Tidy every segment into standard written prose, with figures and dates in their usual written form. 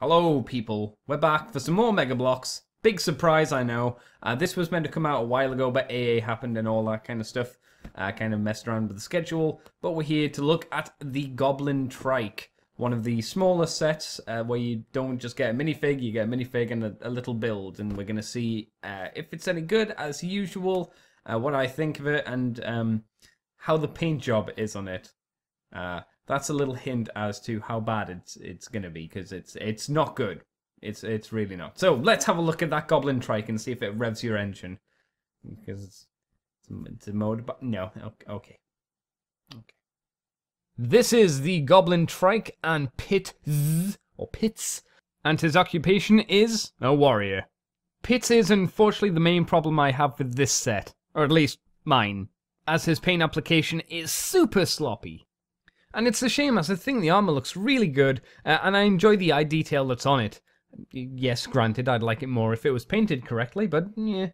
Hello people, we're back for some more Mega Bloks. Big surprise, I know. This was meant to come out a while ago, but AA happened and all that kind of stuff. Kind of messed around with the schedule. But we're here to look at the Goblin Trike. One of the smaller sets where you don't just get a minifig, you get a minifig and a little build. And we're going to see if it's any good, as usual, what I think of it, and how the paint job is on it. That's a little hint as to how bad it's gonna be, because it's not good. It's really not. So let's have a look at that Goblin Trike and see if it revs your engine, because it's a mode. But no, okay. This is the Goblin Trike and Pits, and his occupation is a warrior. Pits is unfortunately the main problem I have with this set, or at least mine, as his paint application is super sloppy. And it's a shame, as I think the armor looks really good, and I enjoy the eye detail that's on it. Yes, granted, I'd like it more if it was painted correctly, but yeah.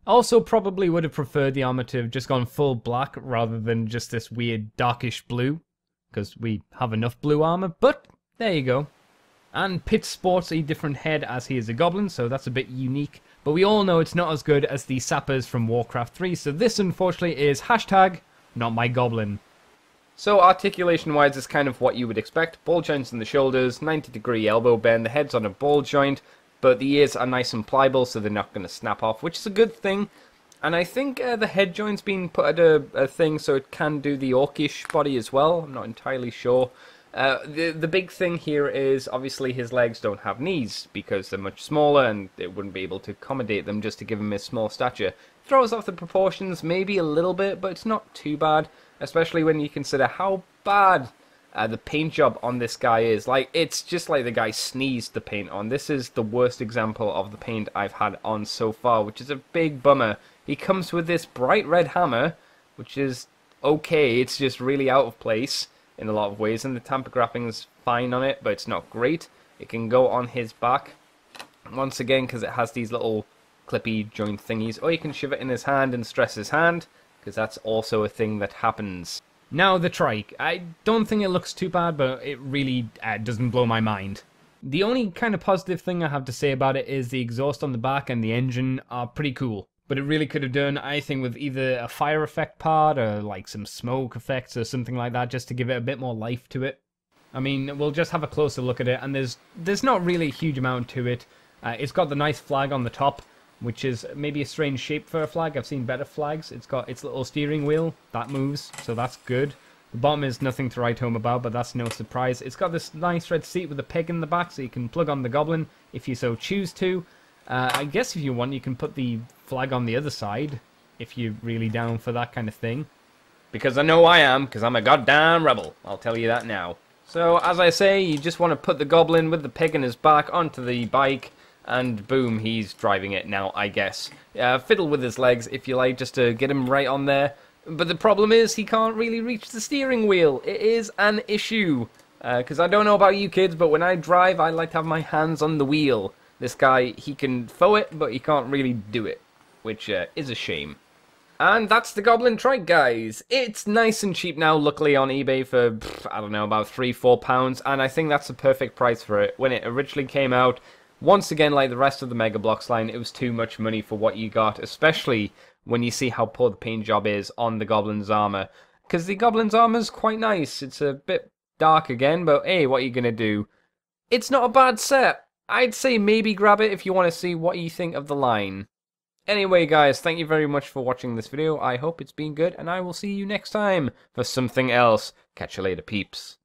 Also, probably would have preferred the armor to have just gone full black rather than just this weird darkish blue, because we have enough blue armor, but there you go. And Pitt sports a different head as he is a goblin, so that's a bit unique, but we all know it's not as good as the sappers from Warcraft 3, so this unfortunately is hashtag not my goblin. So articulation-wise is kind of what you would expect. Ball joints in the shoulders, 90-degree elbow bend, the head's on a ball joint, but the ears are nice and pliable, so they're not going to snap off, which is a good thing. And I think the head joint's been put at a thing so it can do the orcish body as well. I'm not entirely sure. The big thing here is, obviously, his legs don't have knees, because they're much smaller, and it wouldn't be able to accommodate them just to give him his small stature. Throws off the proportions maybe a little bit, but it's not too bad. Especially when you consider how bad the paint job on this guy is. Like, it's just like the guy sneezed the paint on. This is the worst example of the paint I've had on so far, which is a big bummer. He comes with this bright red hammer, which is okay. It's just really out of place in a lot of ways, and the tamper wrapping's fine on it, but it's not great. It can go on his back, once again, because it has these little clippy joint thingies, or you can shove it in his hand and stress his hand, because that's also a thing that happens. Now the Trike. I don't think it looks too bad, but it really doesn't blow my mind. The only kind of positive thing I have to say about it is the exhaust on the back and the engine are pretty cool. But it really could have done, I think, with either a fire effect part or like some smoke effects or something like that, just to give it a bit more life to it. I mean, we'll just have a closer look at it, and there's not really a huge amount to it. It's got the nice flag on the top, which is maybe a strange shape for a flag. I've seen better flags. It's got its little steering wheel. That moves, so that's good. The bottom is nothing to write home about, but that's no surprise. It's got this nice red seat with a peg in the back, so you can plug on the goblin if you so choose to. I guess if you want, you can put the flag on the other side, if you're really down for that kind of thing. Because I know I am, because I'm a goddamn rebel. I'll tell you that now. So, as I say, you just want to put the goblin with the peg in his back onto the bike, and boom, he's driving it now, I guess. Fiddle with his legs, if you like, just to get him right on there. But the problem is, he can't really reach the steering wheel. It is an issue. Because I don't know about you kids, but when I drive, I like to have my hands on the wheel. This guy, he can foe it, but he can't really do it. Which is a shame. And that's the Goblin Trike, guys. It's nice and cheap now, luckily, on eBay for, I don't know, about £3-4. And I think that's the perfect price for it. When it originally came out, once again, like the rest of the Mega Bloks line, it was too much money for what you got, especially when you see how poor the paint job is on the Goblin's armor. Because the Goblin's armor is quite nice. It's a bit dark again, but hey, what are you going to do? It's not a bad set. I'd say maybe grab it if you want to see what you think of the line. Anyway, guys, thank you very much for watching this video. I hope it's been good, and I will see you next time for something else. Catch you later, peeps.